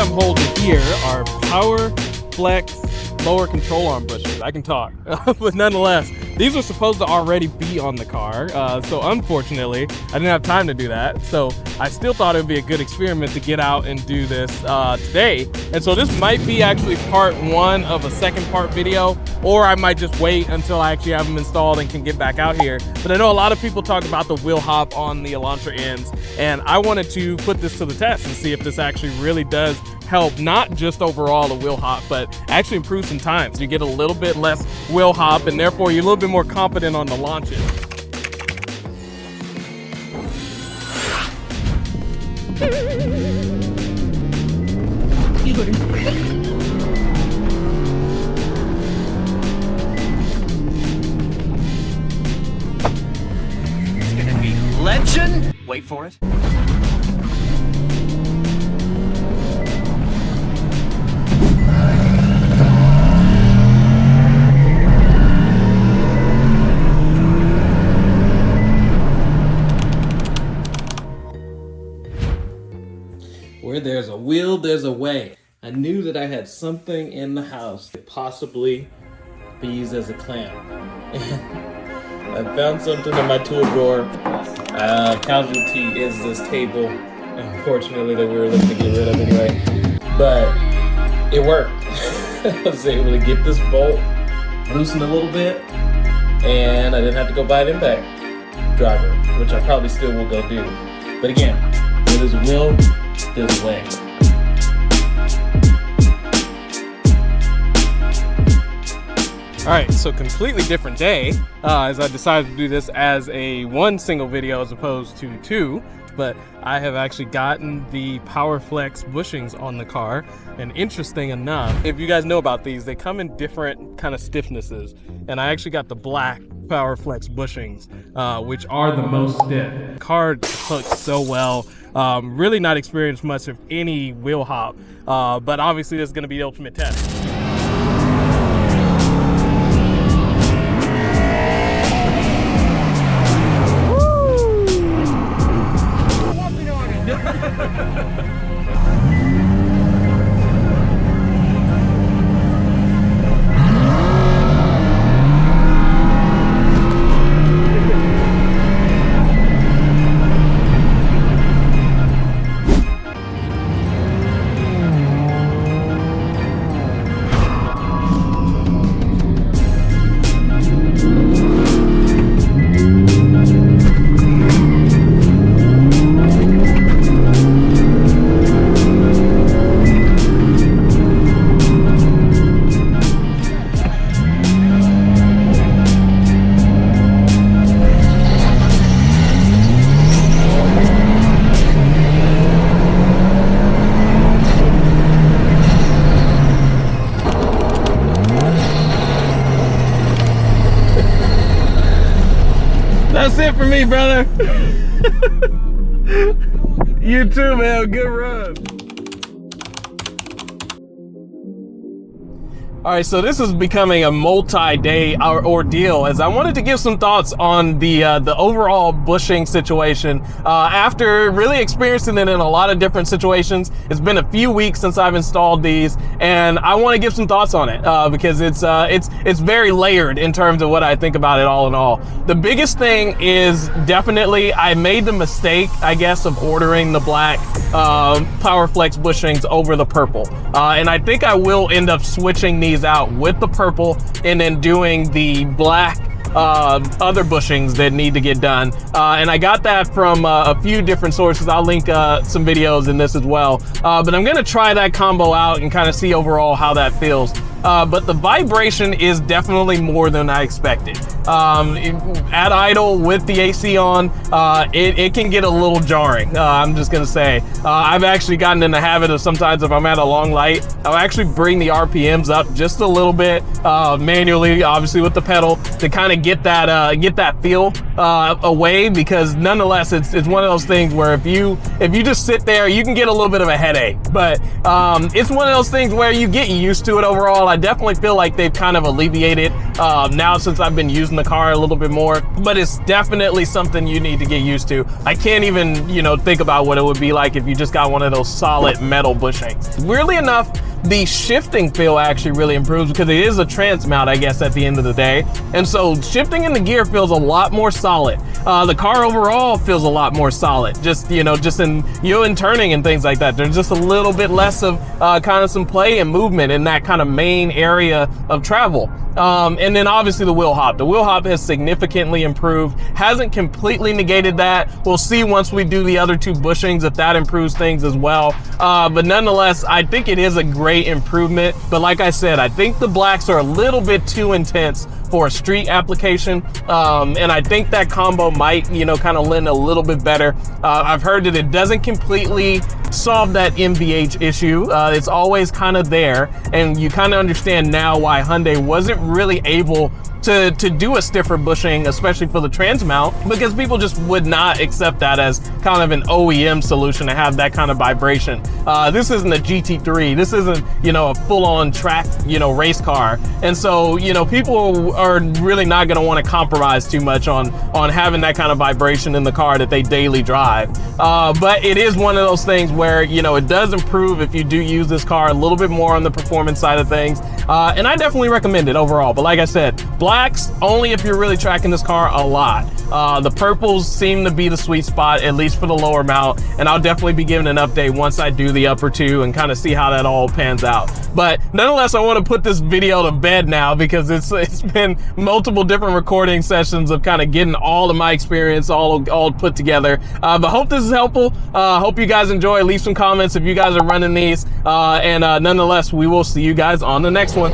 I'm holding here are PowerFlex lower control arm bushings. I can talk, but nonetheless, these were supposed to already be on the car. So unfortunately, I didn't have time to do that. So I still thought it would be a good experiment to get out and do this today. And so this might be actually part one of a second part video, or I might just wait until I actually have them installed and can get back out here. But I know a lot of people talk about the wheel hop on the Elantra N's, and I wanted to put this to the test and see if this actually really does help, not just overall the wheel hop, but actually improve some times. You get a little bit less wheel hop, and therefore you're a little bit more confident on the launches. It's gonna be legend. Wait for it. Where there's a will, there's a way. I knew that I had something in the house that possibly be used as a clamp. I found something in my tool drawer. Casualty is this table, unfortunately, that we were looking to get rid of anyway. But it worked. I was able to get this bolt loosened a little bit, and I didn't have to go buy an impact driver, which I probably still will go do. But again, where there's a will, there's a way. All right, so completely different day, as I decided to do this as a one single video as opposed to two, but I have actually gotten the PowerFlex bushings on the car. And interesting enough, if you guys know about these, they come in different kind of stiffnesses. And I actually got the black PowerFlex bushings, which are the most stiff. The car hooks so well. Really not experienced much of any wheel hop, but obviously this is going to be the ultimate test. That's it for me, brother. You too, man. Good run. All right, so this is becoming a multi-day ordeal, as I wanted to give some thoughts on the overall bushing situation. After really experiencing it in a lot of different situations, it's been a few weeks since I've installed these, and I want to give some thoughts on it because it's very layered in terms of what I think about it all in all. The biggest thing is definitely I made the mistake, I guess, of ordering the black PowerFlex bushings over the purple, and I think I will end up switching these out with the purple and then doing the black other bushings that need to get done. And I got that from a few different sources. I'll link some videos in this as well. But I'm gonna try that combo out and kind of see overall how that feels. But the vibration is definitely more than I expected. At idle with the AC on, it can get a little jarring. I'm just gonna say, I've actually gotten in the habit of sometimes if I'm at a long light, I'll actually bring the RPMs up just a little bit, manually, obviously with the pedal, to kind of get that feel away, because nonetheless, it's one of those things where if you just sit there, you can get a little bit of a headache. But it's one of those things where you get used to it overall. I definitely feel like they've kind of alleviated now since I've been using the car a little bit more, but it's definitely something you need to get used to. I can't even, you know, think about what it would be like if you just got one of those solid metal bushings. Weirdly enough, the shifting feel actually really improves because it is a trans mount, I guess, at the end of the day. And so shifting in the gear feels a lot more solid. The car overall feels a lot more solid. Just, you know, just in turning and things like that. There's just a little bit less of kind of some play and movement in that kind of main area of travel. And then obviously the wheel hop. The wheel hop has significantly improved. Hasn't completely negated that. We'll see once we do the other two bushings if that improves things as well. But nonetheless, I think it is a great improvement. But like I said, I think the blacks are a little bit too intense for a street application. And I think that combo might, you know, kind of lend a little bit better. I've heard that it doesn't completely solve that MVH issue. It's always kind of there. And you kind of understand now why Hyundai wasn't really able to do a stiffer bushing, especially for the trans mount, because people just would not accept that as kind of an OEM solution to have that kind of vibration. This isn't a GT3. This isn't, you know, a full-on track, you know, race car. And so, you know, people are really not going to want to compromise too much on having that kind of vibration in the car that they daily drive. But it is one of those things where, you know, it does improve if you do use this car a little bit more on the performance side of things. And I definitely recommend it overall. But like I said, blacks only if you're really tracking this car a lot. The purples seem to be the sweet spot, at least for the lower mount, and I'll definitely be giving an update once I do the upper two and kind of see how that all pans out. But nonetheless, I want to put this video to bed now because it's been multiple different recording sessions of kind of getting all of my experience all put together. But hope this is helpful. Hope you guys enjoy. Leave some comments if you guys are running these. And nonetheless, we will see you guys on the next one.